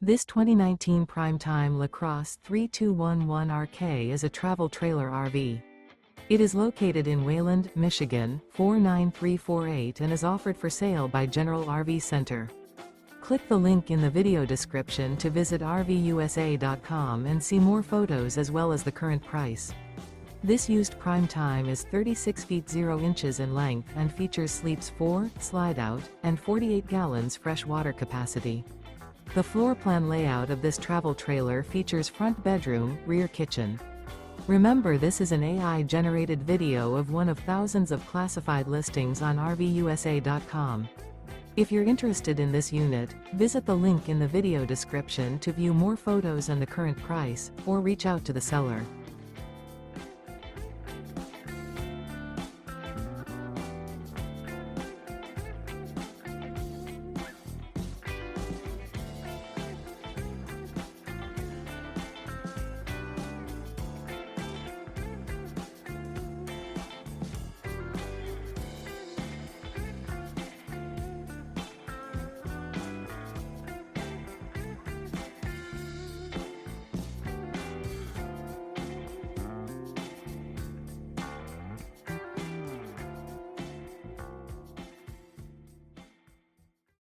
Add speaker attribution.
Speaker 1: This 2019 Prime Time LaCrosse 3211RK is a travel trailer RV. It is located in Wayland, Michigan, 49348 and is offered for sale by General RV Center. Click the link in the video description to visit RVUSA.com and see more photos as well as the current price. This used Prime Time is 36 feet 0 inches in length and features sleeps 4, slide-out, and 48 gallons fresh water capacity. The floor plan layout of this travel trailer features front bedroom, rear kitchen. Remember, this is an AI-generated video of one of thousands of classified listings on RVUSA.com. If you're interested in this unit, visit the link in the video description to view more photos and the current price, or reach out to the seller.